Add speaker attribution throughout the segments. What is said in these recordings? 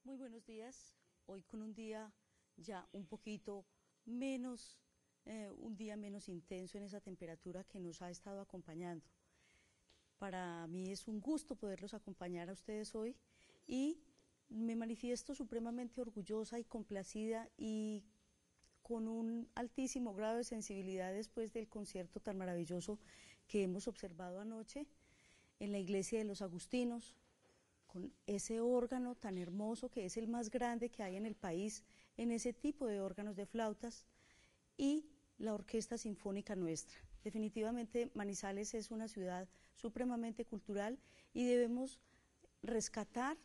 Speaker 1: Muy buenos días, hoy con un día ya un poquito menos, un día menos intenso en esa temperatura que nos ha estado acompañando. Para mí es un gusto poderlos acompañar a ustedes hoy y me manifiesto supremamente orgullosa y complacida y con un altísimo grado de sensibilidad después del concierto tan maravilloso que hemos observado anoche en la iglesia de los Agustinos, con ese órgano tan hermoso que es el más grande que hay en el país, en ese tipo de órganos de flautas, y la Orquesta Sinfónica nuestra. Definitivamente Manizales es una ciudad supremamente cultural y debemos rescatar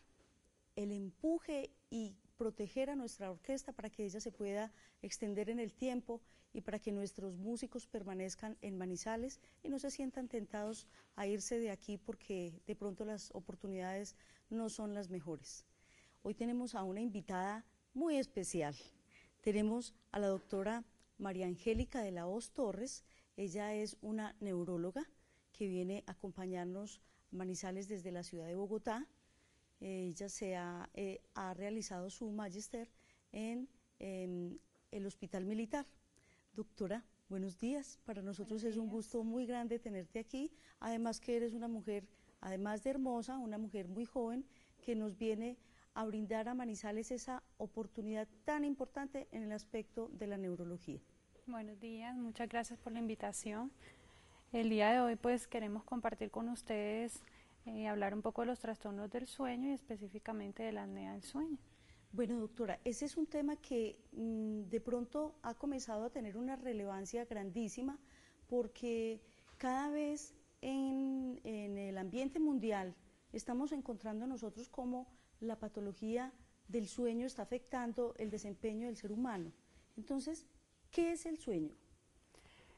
Speaker 1: el empuje y proteger a nuestra orquesta para que ella se pueda extender en el tiempo y para que nuestros músicos permanezcan en Manizales y no se sientan tentados a irse de aquí porque de pronto las oportunidades no son las mejores. Hoy tenemos a una invitada muy especial. Tenemos a la doctora María Angélica de la Hoz Torres. Ella es una neuróloga que viene a acompañarnos a Manizales desde la ciudad de Bogotá. Ella ha realizado su magíster en el Hospital Militar. Doctora, buenos días. Para nosotros es un gusto muy grande tenerte aquí. Además que eres una mujer, además de hermosa, una mujer muy joven que nos viene a brindar a Manizales esa oportunidad tan importante en el aspecto de la neurología.
Speaker 2: Buenos días, muchas gracias por la invitación. El día de hoy pues queremos compartir con ustedes hablar un poco de los trastornos del sueño y específicamente de la apnea del sueño.
Speaker 1: Bueno, doctora, ese es un tema que de pronto ha comenzado a tener una relevancia grandísima porque cada vez en el ambiente mundial estamos encontrando nosotros cómo la patología del sueño está afectando el desempeño del ser humano. Entonces, ¿qué es el sueño?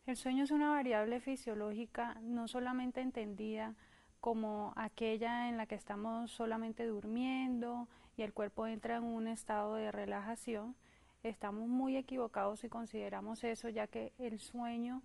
Speaker 2: El sueño es una variable fisiológica no solamente entendida como aquella en la que estamos solamente durmiendo y el cuerpo entra en un estado de relajación. Estamos muy equivocados si consideramos eso, ya que el sueño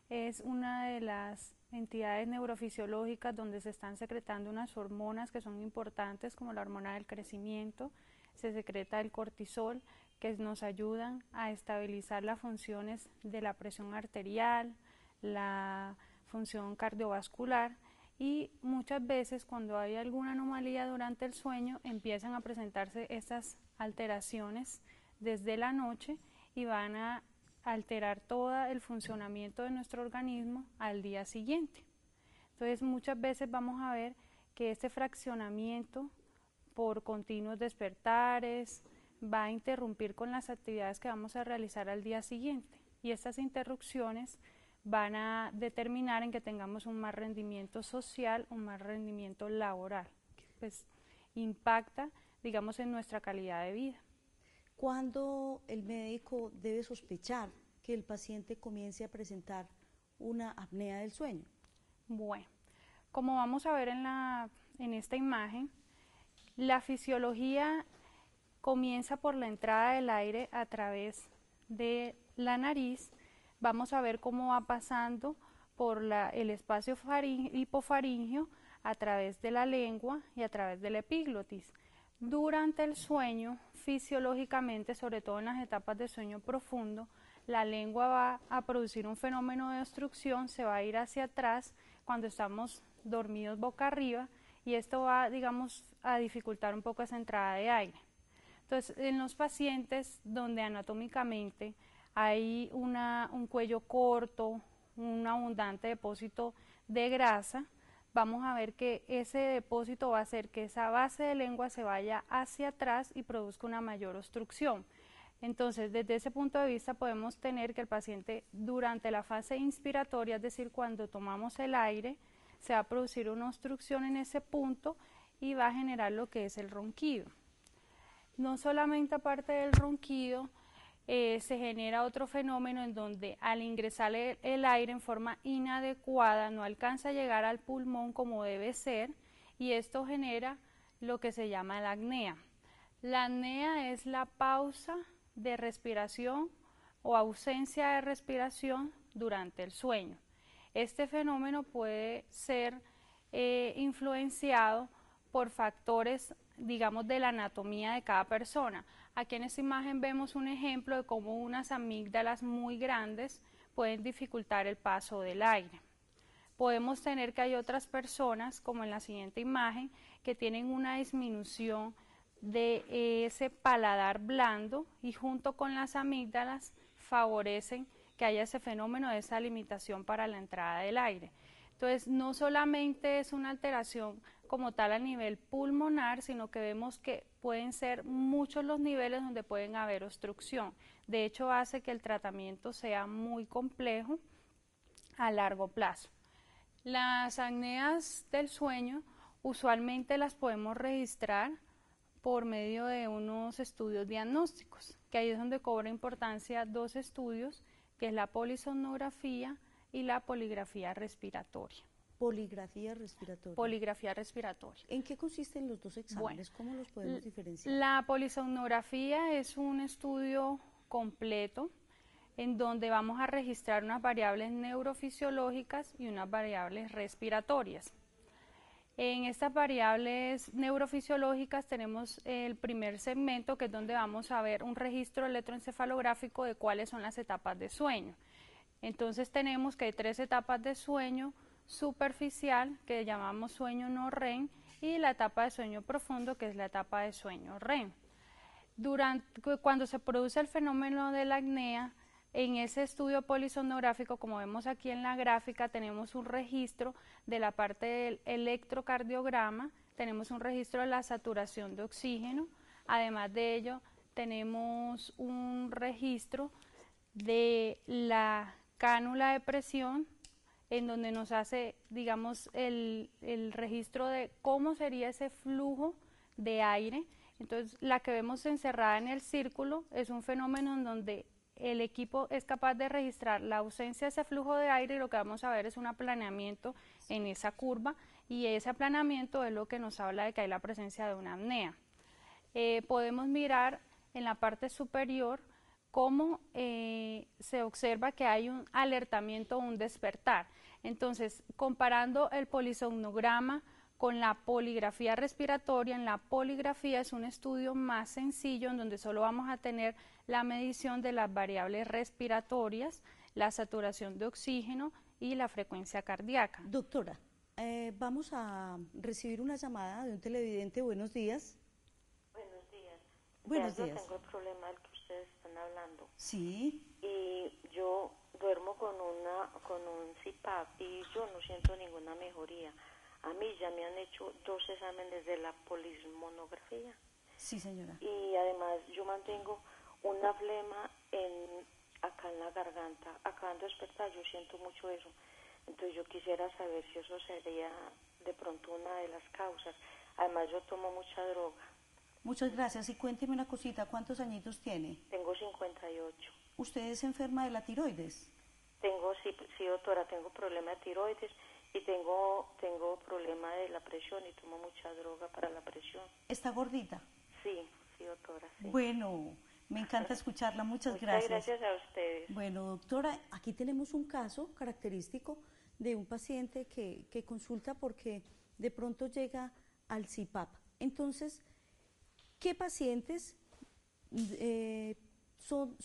Speaker 2: es una de las entidades neurofisiológicas donde se están secretando unas hormonas que son importantes, como la hormona del crecimiento. Se secreta el cortisol, que nos ayudan a estabilizar las funciones de la presión arterial, la función cardiovascular, y muchas veces cuando hay alguna anomalía durante el sueño empiezan a presentarse estas alteraciones desde la noche y van a alterar todo el funcionamiento de nuestro organismo al día siguiente. Entonces muchas veces vamos a ver que este fraccionamiento por continuos despertares va a interrumpir con las actividades que vamos a realizar al día siguiente, y estas interrupciones van a determinar en que tengamos un más rendimiento social, un más rendimiento laboral, que pues impacta, digamos, en nuestra calidad de vida.
Speaker 1: ¿Cuándo el médico debe sospechar que el paciente comience a presentar una apnea del sueño?
Speaker 2: Bueno, como vamos a ver en esta imagen, la fisiología comienza por la entrada del aire a través de la nariz. Vamos a ver cómo va pasando por el espacio hipofaringeo a través de la lengua y a través del epiglotis. Durante el sueño, fisiológicamente, sobre todo en las etapas de sueño profundo, la lengua va a producir un fenómeno de obstrucción, se va a ir hacia atrás cuando estamos dormidos boca arriba, y esto va, digamos, a dificultar un poco esa entrada de aire. Entonces, en los pacientes donde anatómicamente hay un cuello corto, un abundante depósito de grasa, vamos a ver que ese depósito va a hacer que esa base de lengua se vaya hacia atrás y produzca una mayor obstrucción. Entonces, desde ese punto de vista podemos tener que el paciente durante la fase inspiratoria, es decir, cuando tomamos el aire, se va a producir una obstrucción en ese punto y va a generar lo que es el ronquido. No solamente aparte del ronquido, se genera otro fenómeno en donde al ingresar el aire en forma inadecuada no alcanza a llegar al pulmón como debe ser, y esto genera lo que se llama la apnea. La apnea es la pausa de respiración o ausencia de respiración durante el sueño. Este fenómeno puede ser influenciado por factores digamos, de la anatomía de cada persona. Aquí en esta imagen vemos un ejemplo de cómo unas amígdalas muy grandes pueden dificultar el paso del aire. Podemos tener que hay otras personas, como en la siguiente imagen, que tienen una disminución de ese paladar blando y junto con las amígdalas favorecen que haya ese fenómeno de esa limitación para la entrada del aire. Entonces, no solamente es una alteración como tal a nivel pulmonar, sino que vemos que pueden ser muchos los niveles donde pueden haber obstrucción. De hecho, hace que el tratamiento sea muy complejo a largo plazo. Las apneas del sueño usualmente las podemos registrar por medio de unos estudios diagnósticos, que ahí es donde cobra importancia dos estudios, que es la polisomnografía y la poligrafía respiratoria.
Speaker 1: Poligrafía respiratoria.
Speaker 2: Poligrafía respiratoria.
Speaker 1: ¿En qué consisten los dos exámenes? ¿Cómo los podemos diferenciar?
Speaker 2: La polisomnografía es un estudio completo en donde vamos a registrar unas variables neurofisiológicas y unas variables respiratorias. En estas variables neurofisiológicas tenemos el primer segmento, que es donde vamos a ver un registro electroencefalográfico de cuáles son las etapas de sueño. Entonces tenemos que hay 3 etapas de sueño superficial, que llamamos sueño no REM, y la etapa de sueño profundo, que es la etapa de sueño REM. Cuando se produce el fenómeno de la apnea, en ese estudio polisomnográfico, como vemos aquí en la gráfica, tenemos un registro de la parte del electrocardiograma, tenemos un registro de la saturación de oxígeno, además de ello tenemos un registro de la cánula de presión, en donde nos hace, digamos, el registro de cómo sería ese flujo de aire. Entonces, la que vemos encerrada en el círculo es un fenómeno en donde el equipo es capaz de registrar la ausencia de ese flujo de aire, y lo que vamos a ver es un aplanamiento en esa curva, y ese aplanamiento es lo que nos habla de que hay la presencia de una apnea. Podemos mirar en la parte superior cómo se observa que hay un alertamiento o un despertar. Entonces, comparando el polisomnograma con la poligrafía respiratoria, en la poligrafía es un estudio más sencillo en donde solo vamos a tener la medición de las variables respiratorias, la saturación de oxígeno y la frecuencia cardíaca.
Speaker 1: Doctora, vamos a recibir una llamada de un televidente. Buenos días.
Speaker 3: Buenos días.
Speaker 1: Buenos días.
Speaker 3: Yo tengo el problema del que ustedes están hablando.
Speaker 1: Sí.
Speaker 3: Y yo duermo con un CPAP y yo no siento ninguna mejoría. A mí ya me han hecho 2 exámenes de la polisomnografía.
Speaker 1: Sí, señora.
Speaker 3: Y además yo mantengo una flema acá en la garganta. Acabando de despertar yo siento mucho eso. Entonces yo quisiera saber si eso sería de pronto una de las causas. Además yo tomo mucha droga.
Speaker 1: Muchas gracias. Y cuénteme una cosita, ¿cuántos añitos tiene?
Speaker 3: Tengo 58.
Speaker 1: ¿Usted es enferma de la tiroides?
Speaker 3: Sí, doctora, tengo problema de tiroides y tengo problema de la presión y tomo mucha droga para la presión.
Speaker 1: ¿Está gordita?
Speaker 3: Sí, doctora, sí.
Speaker 1: Bueno, me encanta escucharla, muchas gracias.
Speaker 3: Muchas gracias a ustedes.
Speaker 1: Bueno, doctora, aquí tenemos un caso característico de un paciente que consulta porque de pronto llega al CPAP. Entonces, ¿qué pacientes son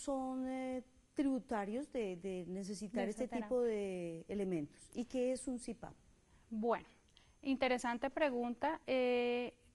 Speaker 1: tributarios de necesitar este tipo de elementos? ¿Y qué es un CPAP?
Speaker 2: Bueno, interesante pregunta.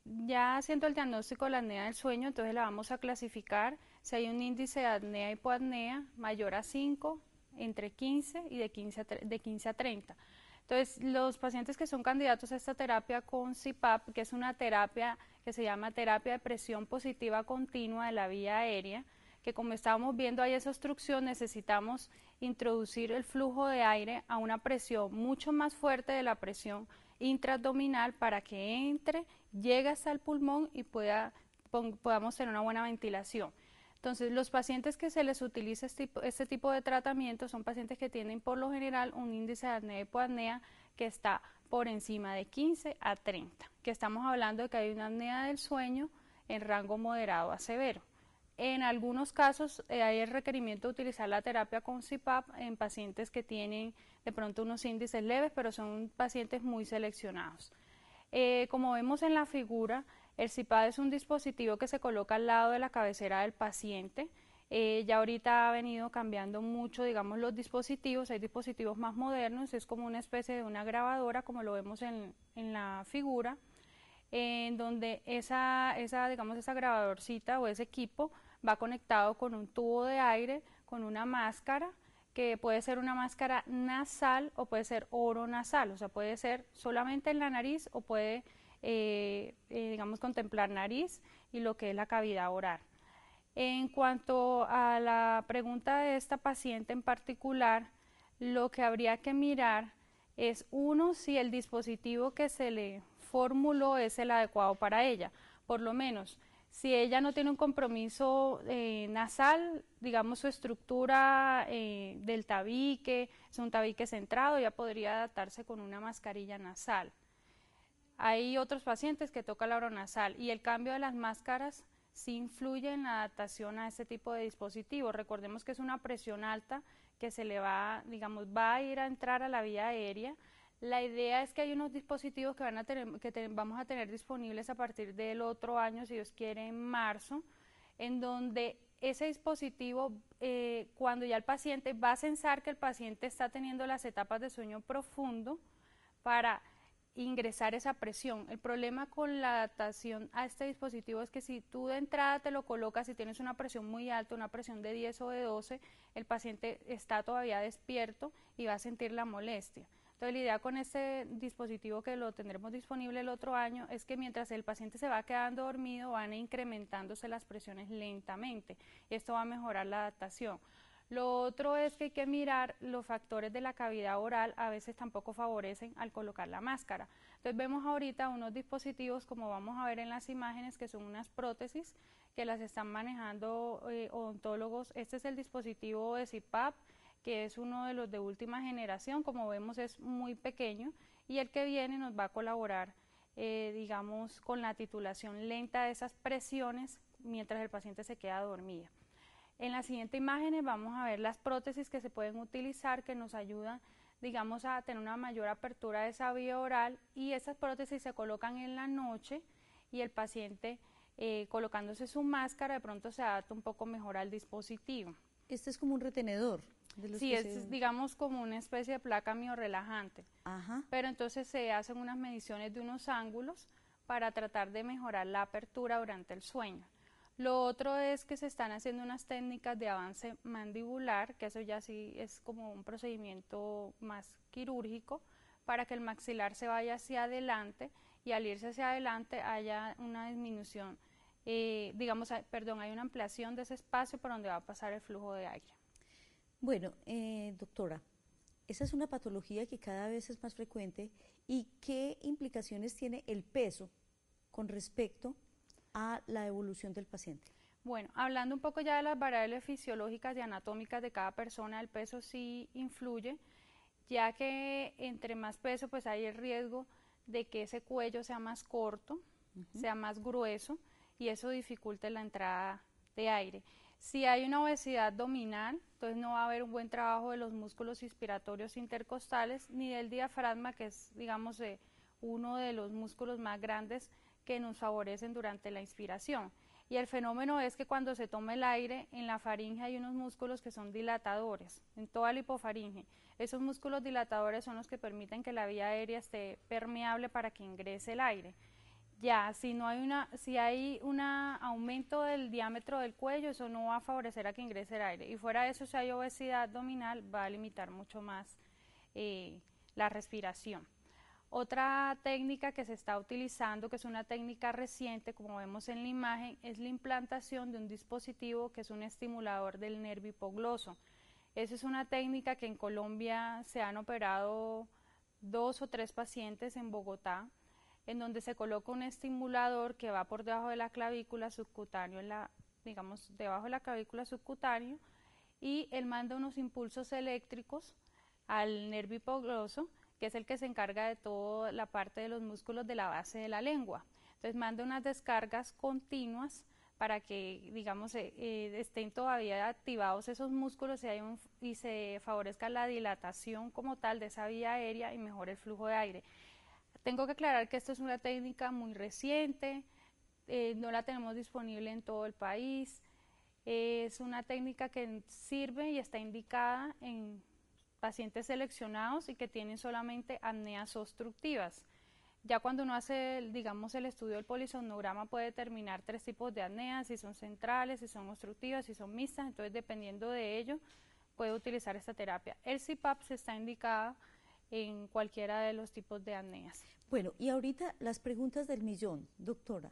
Speaker 2: Ya haciendo el diagnóstico de la apnea del sueño, entonces la vamos a clasificar si hay un índice de apnea hipoapnea mayor a 5, entre 15 y de 15 a 30. Entonces, los pacientes que son candidatos a esta terapia con CPAP, que es una terapia que se llama terapia de presión positiva continua de la vía aérea, que como estábamos viendo hay esa obstrucción, necesitamos introducir el flujo de aire a una presión mucho más fuerte de la presión intraabdominal para que entre, llegue hasta el pulmón y podamos tener una buena ventilación. Entonces, los pacientes que se les utiliza este tipo de tratamiento son pacientes que tienen por lo general un índice de apnea y hipoapnea que está por encima de 15 a 30, que estamos hablando de que hay una apnea del sueño en rango moderado a severo. En algunos casos hay el requerimiento de utilizar la terapia con CPAP en pacientes que tienen de pronto unos índices leves, pero son pacientes muy seleccionados. Como vemos en la figura, El CPAP es un dispositivo que se coloca al lado de la cabecera del paciente. Ya ahorita ha venido cambiando mucho, digamos, los dispositivos. Hay dispositivos más modernos, es como una especie de una grabadora, como lo vemos en la figura, en donde digamos, esa grabadorcita o ese equipo va conectado con un tubo de aire, con una máscara, que puede ser una máscara nasal o puede ser oronasal, o sea, puede ser solamente en la nariz o puede, digamos, contemplar nariz y lo que es la cavidad oral. En cuanto a la pregunta de esta paciente en particular, lo que habría que mirar es, uno, si el dispositivo que se le formuló es el adecuado para ella. Por lo menos, si ella no tiene un compromiso nasal, digamos su estructura del tabique, es un tabique centrado, ya podría adaptarse con una mascarilla nasal. Hay otros pacientes que toca la oronasal y el cambio de las máscaras sí influye en la adaptación a este tipo de dispositivos. Recordemos que es una presión alta que se le va, digamos, va a ir a entrar a la vía aérea. La idea es que hay unos dispositivos que vamos a tener disponibles a partir del otro año, si Dios quiere, en marzo, en donde ese dispositivo, cuando ya el paciente va a censar que el paciente está teniendo las etapas de sueño profundo para ingresar esa presión. El problema con la adaptación a este dispositivo es que si tú de entrada te lo colocas y tienes una presión muy alta, una presión de 10 o de 12, el paciente está todavía despierto y va a sentir la molestia. Entonces la idea con este dispositivo, que lo tendremos disponible el otro año, es que mientras el paciente se va quedando dormido van incrementándose las presiones lentamente y esto va a mejorar la adaptación. Lo otro es que hay que mirar los factores de la cavidad oral, a veces tampoco favorecen al colocar la máscara. Entonces vemos ahorita unos dispositivos, como vamos a ver en las imágenes, que son unas prótesis que las están manejando odontólogos. Este es el dispositivo de CPAP, que es uno de los de última generación, como vemos es muy pequeño, y el que viene nos va a colaborar, digamos, con la titulación lenta de esas presiones mientras el paciente se queda dormido. En la siguiente imagen vamos a ver las prótesis que se pueden utilizar, que nos ayudan, digamos, a tener una mayor apertura de esa vía oral, y esas prótesis se colocan en la noche y el paciente, colocándose su máscara, de pronto se adapta un poco mejor al dispositivo.
Speaker 1: Este es como un retenedor.
Speaker 2: Sí, es digamos como una especie de placa miorrelajante.
Speaker 1: Ajá.
Speaker 2: Pero entonces se hacen unas mediciones de unos ángulos para tratar de mejorar la apertura durante el sueño. Lo otro es que se están haciendo unas técnicas de avance mandibular, que eso ya sí es como un procedimiento más quirúrgico, para que el maxilar se vaya hacia adelante y al irse hacia adelante haya una disminución, digamos, hay una ampliación de ese espacio por donde va a pasar el flujo de aire.
Speaker 1: Bueno, doctora, esa es una patología que cada vez es más frecuente. ¿Y qué implicaciones tiene el peso con respecto a la evolución del paciente?
Speaker 2: Bueno, hablando un poco ya de las variables fisiológicas y anatómicas de cada persona, el peso sí influye, ya que entre más peso pues hay el riesgo de que ese cuello sea más corto, sea más grueso, y eso dificulte la entrada de aire. Si hay una obesidad abdominal, entonces no va a haber un buen trabajo de los músculos inspiratorios intercostales ni del diafragma, que es, digamos, uno de los músculos más grandes que nos favorecen durante la inspiración. Y el fenómeno es que cuando se toma el aire, en la faringe hay unos músculos que son dilatadores, en toda la hipofaringe. Esos músculos dilatadores son los que permiten que la vía aérea esté permeable para que ingrese el aire. Ya, si hay un aumento del diámetro del cuello, eso no va a favorecer a que ingrese el aire. Y fuera de eso, si hay obesidad abdominal, va a limitar mucho más la respiración. Otra técnica que se está utilizando, que es una técnica reciente, como vemos en la imagen, es la implantación de un dispositivo que es un estimulador del nervio hipogloso. Esa es una técnica que en Colombia se han operado 2 o 3 pacientes en Bogotá, en donde se coloca un estimulador que va por debajo de la clavícula subcutáneo, digamos debajo de la clavícula subcutáneo, y él manda unos impulsos eléctricos al nervio hipogloso, que es el que se encarga de toda la parte de los músculos de la base de la lengua. Entonces manda unas descargas continuas para que, digamos, estén todavía activados esos músculos y se favorezca la dilatación como tal de esa vía aérea y mejore el flujo de aire. Tengo que aclarar que esto es una técnica muy reciente, no la tenemos disponible en todo el país. Es una técnica que sirve y está indicada en pacientes seleccionados y que tienen solamente apneas obstructivas. Ya cuando uno hace, digamos, el estudio del polisomnograma puede determinar 3 tipos de apneas, si son centrales, si son obstructivas, si son mixtas, entonces dependiendo de ello puede utilizar esta terapia. El CPAP se está indicada en cualquiera de los tipos de apneas.
Speaker 1: Bueno, y ahorita las preguntas del millón, doctora.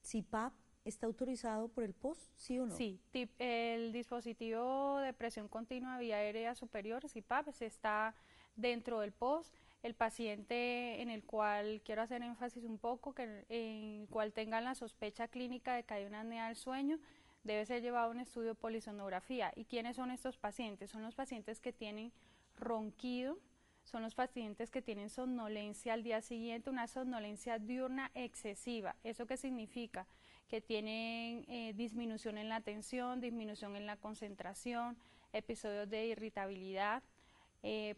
Speaker 1: ¿CPAP está autorizado por el POS, sí o no?
Speaker 2: Sí, el dispositivo de presión continua vía aérea superior, CPAP, está dentro del POS. El paciente en el cual quiero hacer énfasis un poco, en el cual tengan la sospecha clínica de que hay una apnea del sueño, debe ser llevado a un estudio de polisonografía. ¿Y quiénes son estos pacientes? Son los pacientes que tienen ronquido, son los pacientes que tienen somnolencia al día siguiente, una somnolencia diurna excesiva. ¿Eso qué significa? Que tienen disminución en la atención, disminución en la concentración, episodios de irritabilidad,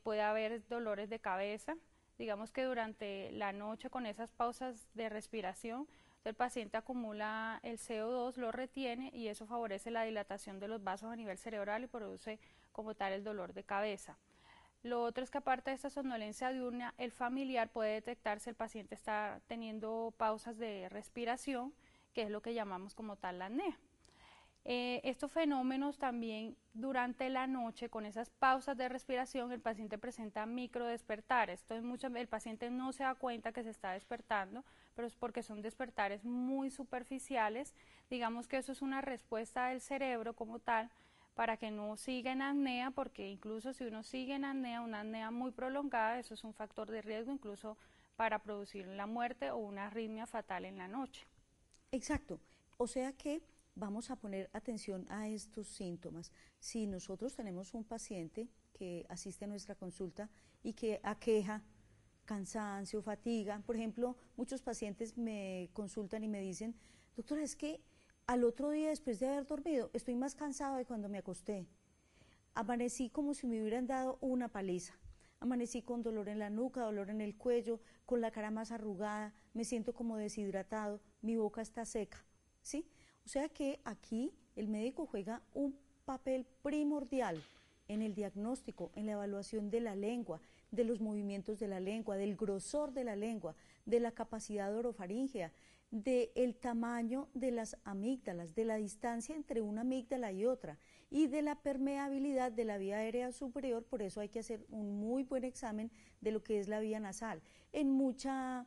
Speaker 2: puede haber dolores de cabeza. Digamos que durante la noche con esas pausas de respiración, el paciente acumula el CO2, lo retiene y eso favorece la dilatación de los vasos a nivel cerebral y produce como tal el dolor de cabeza. Lo otro es que aparte de esta somnolencia diurna, el familiar puede detectar si el paciente está teniendo pausas de respiración, que es lo que llamamos como tal la apnea. Estos fenómenos también durante la noche, con esas pausas de respiración, el paciente presenta microdespertares. Entonces el paciente no se da cuenta que se está despertando, pero es porque son despertares muy superficiales. Digamos que eso es una respuesta del cerebro como tal para que no siga en apnea, porque incluso si uno sigue en apnea, una apnea muy prolongada, eso es un factor de riesgo incluso para producir la muerte o una arritmia fatal en la noche.
Speaker 1: Exacto, o sea que vamos a poner atención a estos síntomas. Si nosotros tenemos un paciente que asiste a nuestra consulta y que aqueja cansancio, fatiga, por ejemplo, muchos pacientes me consultan y me dicen, doctora, es que al otro día después de haber dormido estoy más cansado de cuando me acosté. Amanecí como si me hubieran dado una paliza. Amanecí con dolor en la nuca, dolor en el cuello, con la cara más arrugada, me siento como deshidratado, mi boca está seca, ¿sí? O sea que aquí el médico juega un papel primordial en el diagnóstico, en la evaluación de la lengua, de los movimientos de la lengua, del grosor de la lengua, de la capacidad orofaríngea, del tamaño de las amígdalas, de la distancia entre una amígdala y otra y de la permeabilidad de la vía aérea superior. Por eso hay que hacer un muy buen examen de lo que es la vía nasal. En muchas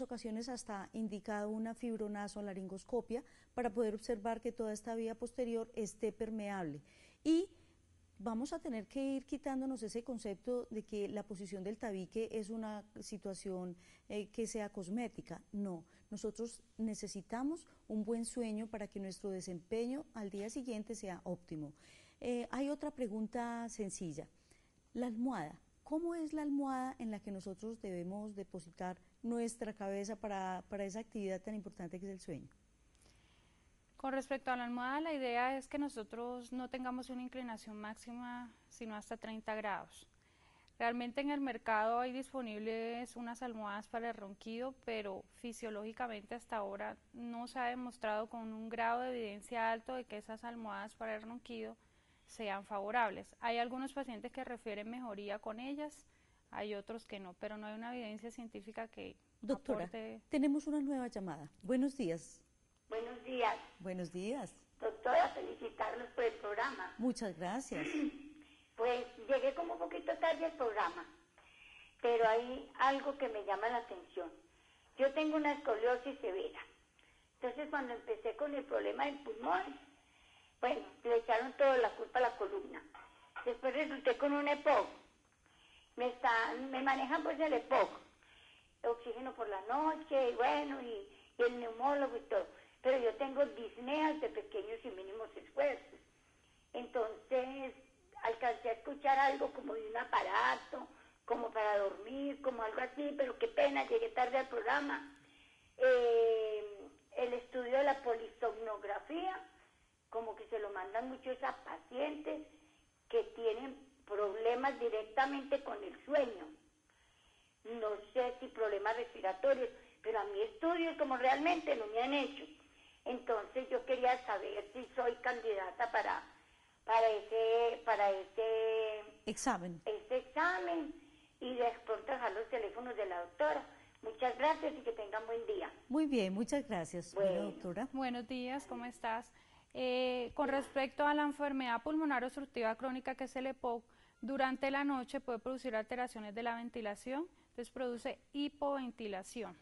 Speaker 1: ocasiones hasta indicado una fibronasolaringoscopia para poder observar que toda esta vía posterior esté permeable. Y vamos a tener que ir quitándonos ese concepto de que la posición del tabique es una situación que sea cosmética. No, nosotros necesitamos un buen sueño para que nuestro desempeño al día siguiente sea óptimo. Hay otra pregunta sencilla. La almohada. ¿Cómo es la almohada en la que nosotros debemos depositar nuestra cabeza para esa actividad tan importante que es el sueño?
Speaker 2: Con respecto a la almohada, la idea es que nosotros no tengamos una inclinación máxima sino hasta 30 grados. Realmente en el mercado hay disponibles unas almohadas para el ronquido, pero fisiológicamente hasta ahora no se ha demostrado con un grado de evidencia alto de que esas almohadas para el ronquido sean favorables. Hay algunos pacientes que refieren mejoría con ellas, hay otros que no, pero no hay una evidencia científica que
Speaker 1: Doctora,
Speaker 2: aporte.
Speaker 1: tenemos una nueva llamada. Buenos días.
Speaker 4: Buenos días.
Speaker 1: Buenos días.
Speaker 4: Doctora, felicitarlos por el programa.
Speaker 1: Muchas gracias.
Speaker 4: Pues llegué como un poquito tarde al programa, pero hay algo que me llama la atención. Yo tengo una escoliosis severa. Entonces cuando empecé con el problema del pulmón, bueno, le echaron toda la culpa a la columna. Después resulté con un EPOC. Me manejan pues el EPOC. Oxígeno por la noche, y bueno, y el neumólogo y todo. Pero yo tengo disneas de pequeños y mínimos esfuerzos. Entonces alcancé a escuchar algo como de un aparato, como para dormir, como algo así, pero qué pena, llegué tarde al programa. El estudio de la polisomnografía, como que se lo mandan muchos a pacientes que tienen problemas directamente con el sueño. No sé si problemas respiratorios, pero a mí estudios como realmente no me han hecho. Entonces yo quería saber si soy candidata para ese
Speaker 1: examen.
Speaker 4: Y de pronto dejar los teléfonos de la doctora. Muchas gracias y que tengan buen día.
Speaker 1: Muy bien, muchas gracias,
Speaker 4: bueno,
Speaker 1: doctora.
Speaker 2: Buenos días, ¿cómo estás? Con respecto a la enfermedad pulmonar obstructiva crónica, que es el EPOC, durante la noche puede producir alteraciones de la ventilación, entonces produce hipoventilación.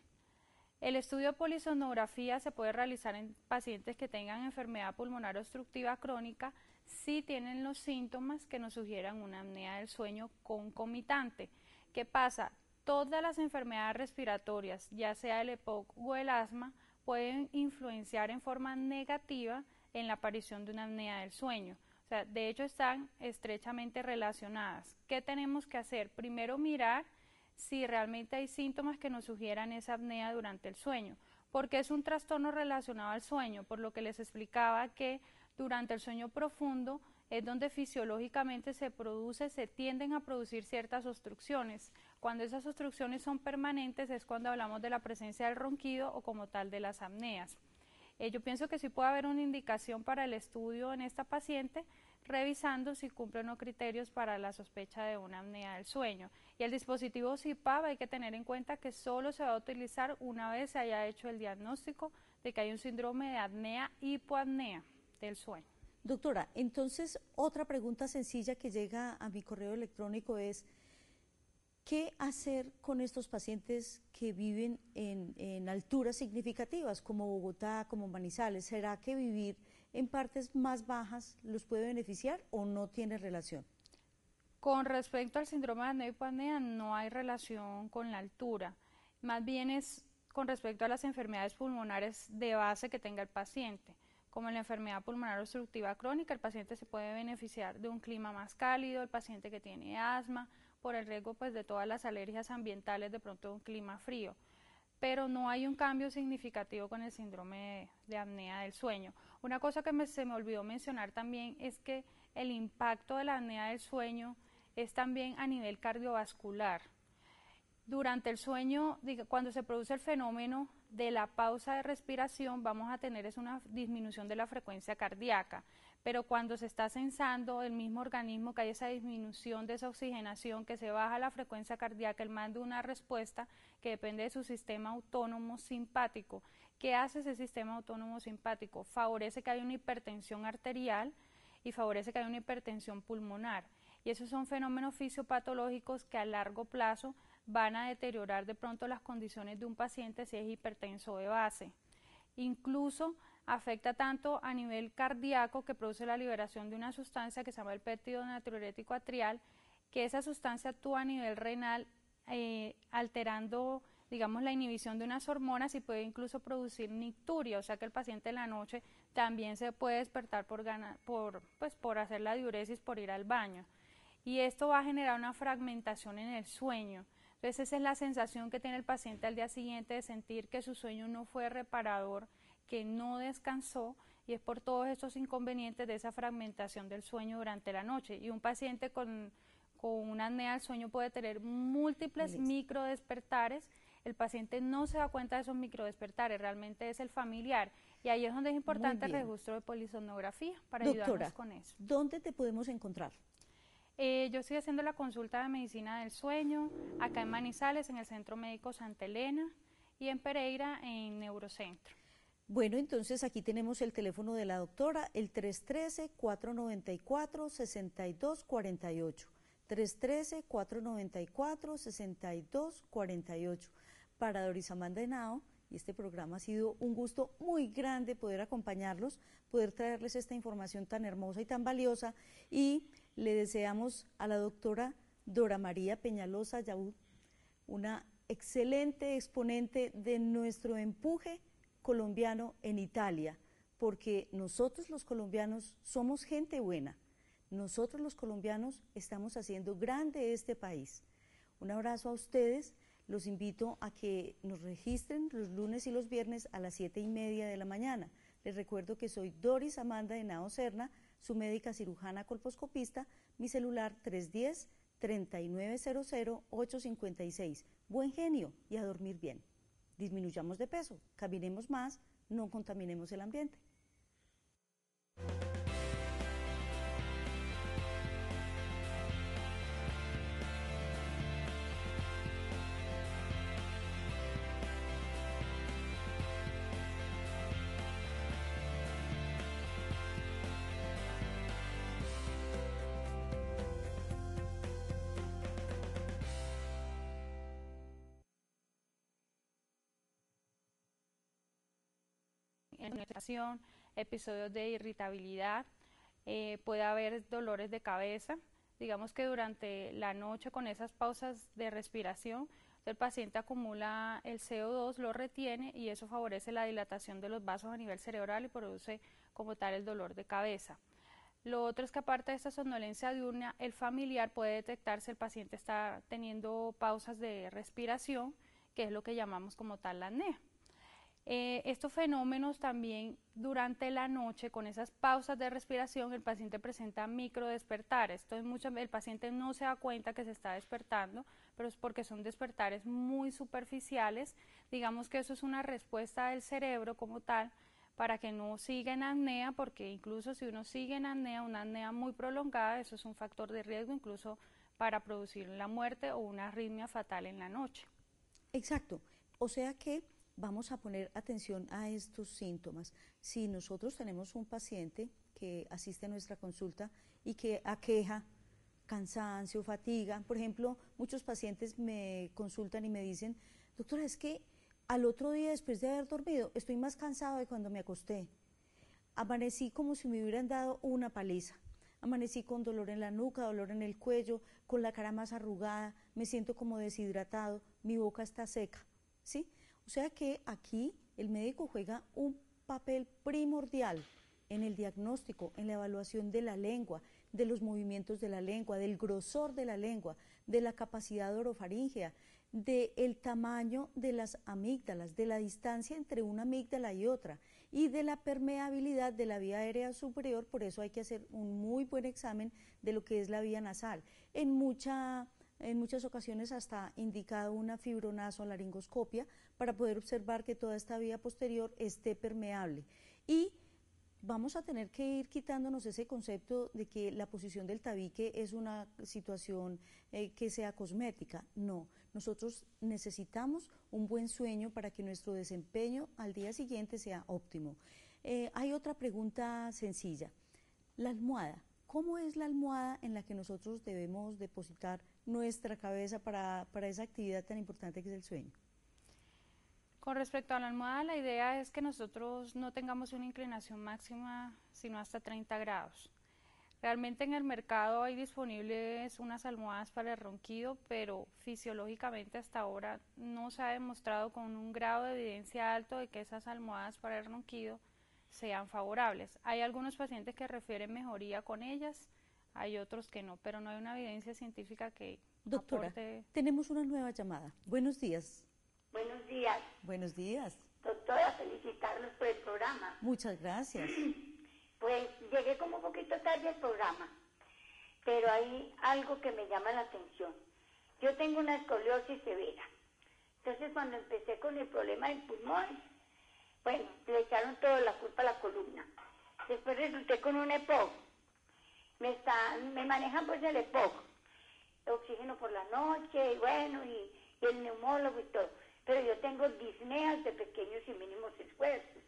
Speaker 2: El estudio de polisonografía se puede realizar en pacientes que tengan enfermedad pulmonar obstructiva crónica si tienen los síntomas que nos sugieran una apnea del sueño concomitante. ¿Qué pasa? Todas las enfermedades respiratorias, ya sea el EPOC o el asma, pueden influenciar en forma negativa en la aparición de una apnea del sueño. O sea, de hecho están estrechamente relacionadas. ¿Qué tenemos que hacer? Primero mirar si realmente hay síntomas que nos sugieran esa apnea durante el sueño, porque es un trastorno relacionado al sueño, por lo que les explicaba que durante el sueño profundo es donde fisiológicamente se tienden a producir ciertas obstrucciones. Cuando esas obstrucciones son permanentes es cuando hablamos de la presencia del ronquido o como tal de las apneas. Yo pienso que sí puede haber una indicación para el estudio en esta paciente, revisando si cumple o no criterios para la sospecha de una apnea del sueño. Y el dispositivo CPAP hay que tener en cuenta que solo se va a utilizar una vez se haya hecho el diagnóstico de que hay un síndrome de apnea-hipoapnea del sueño.
Speaker 1: Doctora, entonces otra pregunta sencilla que llega a mi correo electrónico es: ¿qué hacer con estos pacientes que viven en alturas significativas, como Bogotá, como Manizales? ¿Será que vivir en partes más bajas los puede beneficiar o no tiene relación?
Speaker 2: Con respecto al síndrome de apnea-hipoapnea no hay relación con la altura, más bien es con respecto a las enfermedades pulmonares de base que tenga el paciente. Como en la enfermedad pulmonar obstructiva crónica, el paciente se puede beneficiar de un clima más cálido, el paciente que tiene asma, por el riesgo pues, de todas las alergias ambientales, de pronto de un clima frío. Pero no hay un cambio significativo con el síndrome de apnea del sueño. Una cosa que se me olvidó mencionar también es que el impacto de la apnea del sueño es también a nivel cardiovascular. Durante el sueño, cuando se produce el fenómeno de la pausa de respiración, vamos a tener una disminución de la frecuencia cardíaca, pero cuando se está censando el mismo organismo, que hay esa disminución de esa oxigenación, que se baja la frecuencia cardíaca, él manda una respuesta que depende de su sistema autónomo simpático. ¿Qué hace ese sistema autónomo simpático? Favorece que haya una hipertensión arterial y favorece que haya una hipertensión pulmonar. Y esos son fenómenos fisiopatológicos que a largo plazo van a deteriorar de pronto las condiciones de un paciente si es hipertenso de base. Incluso afecta tanto a nivel cardíaco, que produce la liberación de una sustancia que se llama el péptido natriurético atrial, que esa sustancia actúa a nivel renal alterando, digamos, la inhibición de unas hormonas y puede incluso producir nicturia, o sea que el paciente en la noche también se puede despertar por hacer la diuresis, por ir al baño. Y esto va a generar una fragmentación en el sueño. Entonces esa es la sensación que tiene el paciente al día siguiente, de sentir que su sueño no fue reparador, que no descansó, y es por todos estos inconvenientes de esa fragmentación del sueño durante la noche. Y un paciente con una apnea del sueño puede tener múltiples microdespertares. El paciente no se da cuenta de esos microdespertares, realmente es el familiar. Y ahí es donde es importante el registro de polisonografía para ayudarnos con eso.
Speaker 1: ¿Dónde te podemos encontrar?
Speaker 2: Yo estoy haciendo la consulta de medicina del sueño acá en Manizales, en el Centro Médico Santa Elena, y en Pereira, en Neurocentro.
Speaker 1: Bueno, entonces aquí tenemos el teléfono de la doctora, el 313-494-6248. 313-494-6248. Para Doris Amanda Henao, y este programa ha sido un gusto muy grande poder acompañarlos, poder traerles esta información tan hermosa y tan valiosa, y le deseamos a la doctora Dora María Peñalosa Yabut, una excelente exponente de nuestro empuje colombiano en Italia, porque nosotros los colombianos somos gente buena, nosotros los colombianos estamos haciendo grande este país. Un abrazo a ustedes, los invito a que nos registren los lunes y los viernes a las 7:30 de la mañana. Les recuerdo que soy Doris Amanda Henao Serna, su médica cirujana colposcopista, mi celular 310-3900-856. Buen genio y a dormir bien. disminuyamos de peso, caminemos más, no contaminemos el ambiente.
Speaker 2: Episodios de irritabilidad, puede haber dolores de cabeza. Digamos que durante la noche, con esas pausas de respiración, el paciente acumula el CO2, lo retiene y eso favorece la dilatación de los vasos a nivel cerebral y produce como tal el dolor de cabeza. Lo otro es que aparte de esta somnolencia diurna, el familiar puede detectar si el paciente está teniendo pausas de respiración, que es lo que llamamos como tal la apnea. Estos fenómenos también durante la noche, con esas pausas de respiración, el paciente presenta microdespertares. Entonces el paciente no se da cuenta que se está despertando, pero es porque son despertares muy superficiales. Digamos que eso es una respuesta del cerebro como tal para que no siga en apnea, porque incluso si uno sigue en apnea, una apnea muy prolongada, eso es un factor de riesgo incluso para producir la muerte o una arritmia fatal en la noche.
Speaker 1: Exacto, o sea que vamos a poner atención a estos síntomas. Si nosotros tenemos un paciente que asiste a nuestra consulta y que aqueja cansancio, fatiga, por ejemplo, muchos pacientes me consultan y me dicen, doctora, es que al otro día después de haber dormido estoy más cansado de cuando me acosté. Amanecí como si me hubieran dado una paliza. Amanecí con dolor en la nuca, dolor en el cuello, con la cara más arrugada, me siento como deshidratado, mi boca está seca, ¿sí? O sea que aquí el médico juega un papel primordial en el diagnóstico, en la evaluación de la lengua, de los movimientos de la lengua, del grosor de la lengua, de la capacidad orofaríngea, del tamaño de las amígdalas, de la distancia entre una amígdala y otra y de la permeabilidad de la vía aérea superior. Por eso hay que hacer un muy buen examen de lo que es la vía nasal. En muchas ocasiones hasta indicado una fibronasolaringoscopia para poder observar que toda esta vía posterior esté permeable. Y vamos a tener que ir quitándonos ese concepto de que la posición del tabique es una situación que sea cosmética. No, nosotros necesitamos un buen sueño para que nuestro desempeño al día siguiente sea óptimo. Hay otra pregunta sencilla. La almohada. ¿Cómo es la almohada en la que nosotros debemos depositar nuestra cabeza para esa actividad tan importante que es el sueño?
Speaker 2: Con respecto a la almohada, la idea es que nosotros no tengamos una inclinación máxima sino hasta 30 grados. Realmente en el mercado hay disponibles unas almohadas para el ronquido, pero fisiológicamente hasta ahora no se ha demostrado con un grado de evidencia alto de que esas almohadas para el ronquido sean favorables. Hay algunos pacientes que refieren mejoría con ellas, hay otros que no, pero no hay una evidencia científica que
Speaker 1: Doctora,
Speaker 2: aporte.
Speaker 1: Tenemos una nueva llamada. Buenos días.
Speaker 4: Buenos días.
Speaker 1: Buenos días.
Speaker 4: Doctora, felicitarlos por el programa.
Speaker 1: Muchas gracias.
Speaker 4: Pues llegué como un poquito tarde al programa, pero hay algo que me llama la atención. Yo tengo una escoliosis severa. Entonces cuando empecé con el problema del pulmón, bueno, le echaron toda la culpa a la columna. Después resulté con un EPOC. Me manejan pues el EPOC, oxígeno por la noche, y bueno, y el neumólogo y todo. Pero yo tengo disneas de pequeños y mínimos esfuerzos.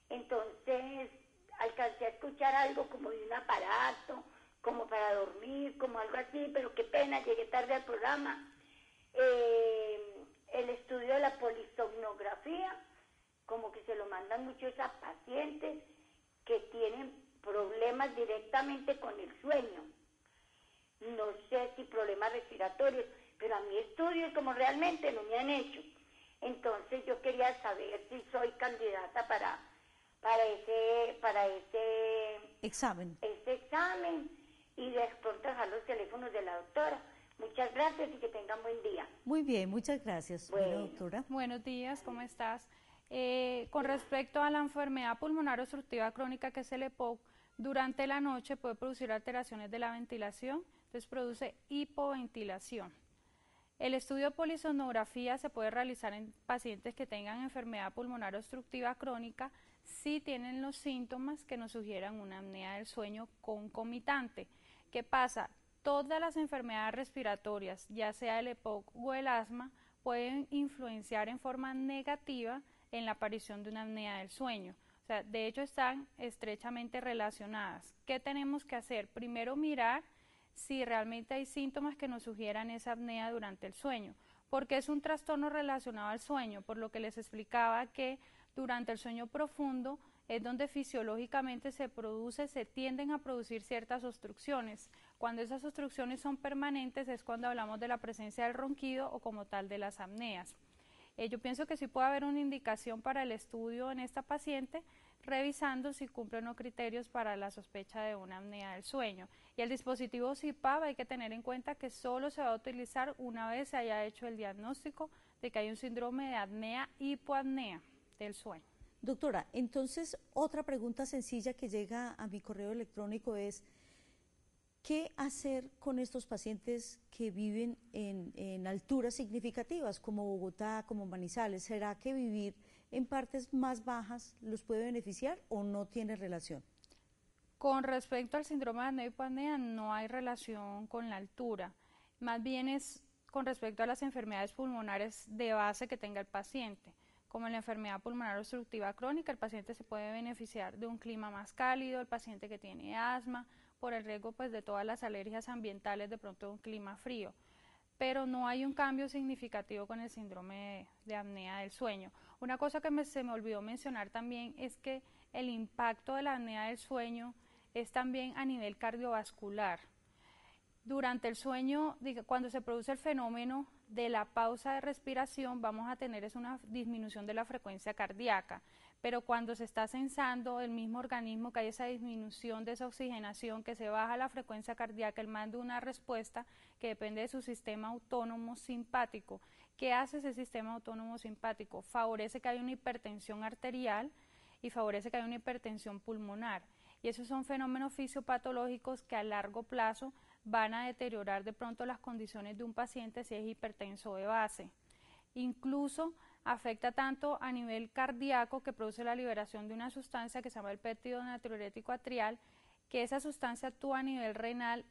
Speaker 4: Entonces alcancé a escuchar algo como de un aparato, como para dormir, como algo así, pero qué pena, llegué tarde al programa. El estudio de la polisomnografía, como que se lo mandan muchos a pacientes que tienen problemas directamente con el sueño. No sé si problemas respiratorios, pero a mí estudios como realmente no me han hecho. Entonces yo quería saber si soy candidata para ese
Speaker 1: examen
Speaker 4: y de pronto dejar los teléfonos de la doctora. Muchas gracias y que tengan buen día.
Speaker 1: Muy bien, muchas gracias,
Speaker 4: bueno,
Speaker 1: doctora.
Speaker 2: Buenos días, ¿cómo estás? Con respecto a la enfermedad pulmonar obstructiva crónica, que es el EPOC, durante la noche puede producir alteraciones de la ventilación, entonces produce hipoventilación. El estudio de polisomnografía se puede realizar en pacientes que tengan enfermedad pulmonar obstructiva crónica si tienen los síntomas que nos sugieran una apnea del sueño concomitante. ¿Qué pasa? Todas las enfermedades respiratorias, ya sea el EPOC o el asma, pueden influenciar en forma negativa en la aparición de una apnea del sueño. O sea, de hecho están estrechamente relacionadas. ¿Qué tenemos que hacer? Primero mirar si realmente hay síntomas que nos sugieran esa apnea durante el sueño, porque es un trastorno relacionado al sueño, por lo que les explicaba que durante el sueño profundo es donde fisiológicamente se tienden a producir ciertas obstrucciones. Cuando esas obstrucciones son permanentes es cuando hablamos de la presencia del ronquido o como tal de las apneas. Yo pienso que sí puede haber una indicación para el estudio en esta paciente, revisando si cumple o no criterios para la sospecha de una apnea del sueño. Y el dispositivo CPAP hay que tener en cuenta que solo se va a utilizar una vez se haya hecho el diagnóstico de que hay un síndrome de apnea-hipoapnea del sueño.
Speaker 1: Doctora, entonces otra pregunta sencilla que llega a mi correo electrónico es: ¿qué hacer con estos pacientes que viven en alturas significativas como Bogotá, como Manizales? ¿Será que vivir en partes más bajas los puede beneficiar o no tiene relación?
Speaker 2: Con respecto al síndrome de apnea-hipoapnea no hay relación con la altura, más bien es con respecto a las enfermedades pulmonares de base que tenga el paciente. Como la enfermedad pulmonar obstructiva crónica, el paciente se puede beneficiar de un clima más cálido, el paciente que tiene asma, por el riesgo pues, de todas las alergias ambientales de pronto de un clima frío. Pero no hay un cambio significativo con el síndrome de apnea del sueño. Una cosa que se me olvidó mencionar también es que el impacto de la apnea del sueño es también a nivel cardiovascular. Durante el sueño, cuando se produce el fenómeno de la pausa de respiración, vamos a tener una disminución de la frecuencia cardíaca, pero cuando se está censando el mismo organismo que hay esa disminución de esa oxigenación, que se baja la frecuencia cardíaca, él manda una respuesta que depende de su sistema autónomo simpático. ¿Qué hace ese sistema autónomo simpático? Favorece que haya una hipertensión arterial y favorece que haya una hipertensión pulmonar. Y esos son fenómenos fisiopatológicos que a largo plazo van a deteriorar de pronto las condiciones de un paciente si es hipertenso de base. Incluso afecta tanto a nivel cardíaco, que produce la liberación de una sustancia que se llama el péptido natriurético atrial, que esa sustancia actúa a nivel renal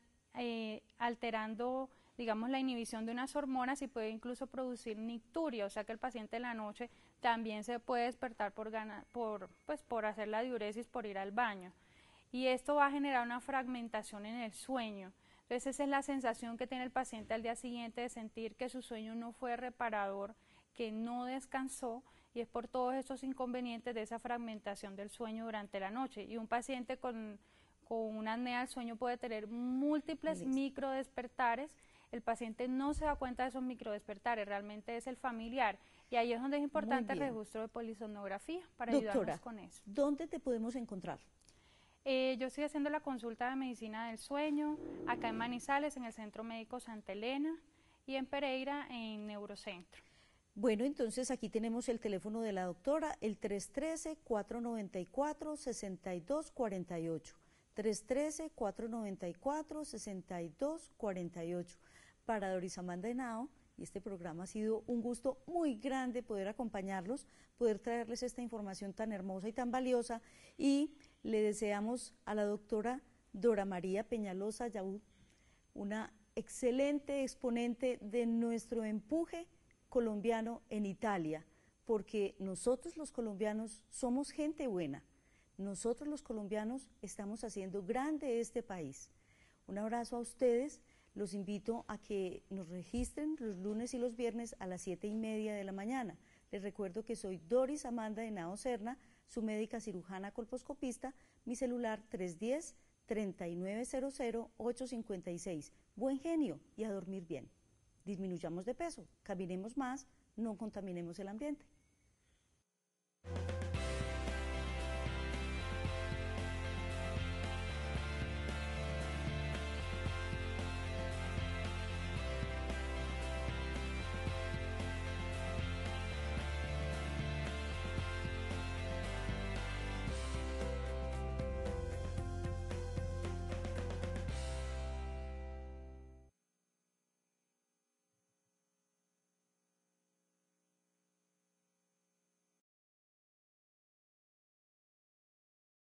Speaker 2: alterando, digamos, la inhibición de unas hormonas y puede incluso producir nicturia, o sea que el paciente en la noche también se puede despertar por hacer la diuresis, por ir al baño. Y esto va a generar una fragmentación en el sueño. Entonces esa es la sensación que tiene el paciente al día siguiente, de sentir que su sueño no fue reparador, que no descansó, y es por todos estos inconvenientes de esa fragmentación del sueño durante la noche. Y un paciente con una apnea del sueño puede tener múltiples microdespertares. El paciente no se da cuenta de esos microdespertares, realmente es el familiar. Y ahí es donde es importante el registro de polisomnografía para ayudarnos con eso.
Speaker 1: ¿Dónde te podemos encontrar?
Speaker 2: Yo estoy haciendo la consulta de medicina del sueño acá en Manizales, en el Centro Médico Santa Elena, y en Pereira, en Neurocentro.
Speaker 1: Bueno, entonces aquí tenemos el teléfono de la doctora, el 313-494-6248. 313-494-6248. Para Doris Amanda Henao, y este programa ha sido un gusto muy grande poder acompañarlos, poder traerles esta información tan hermosa y tan valiosa, y le deseamos a la doctora Dora María Peñalosa Yaú, una excelente exponente de nuestro empuje colombiano en Italia, porque nosotros los colombianos somos gente buena, nosotros los colombianos estamos haciendo grande este país. Un abrazo a ustedes, los invito a que nos registren los lunes y los viernes a las 7:30 de la mañana. Les recuerdo que soy Doris Amanda Henao Serna, su médica cirujana colposcopista, mi celular 310-3900-856. Buen genio y a dormir bien. Disminuyamos de peso, caminemos más, no contaminemos el ambiente.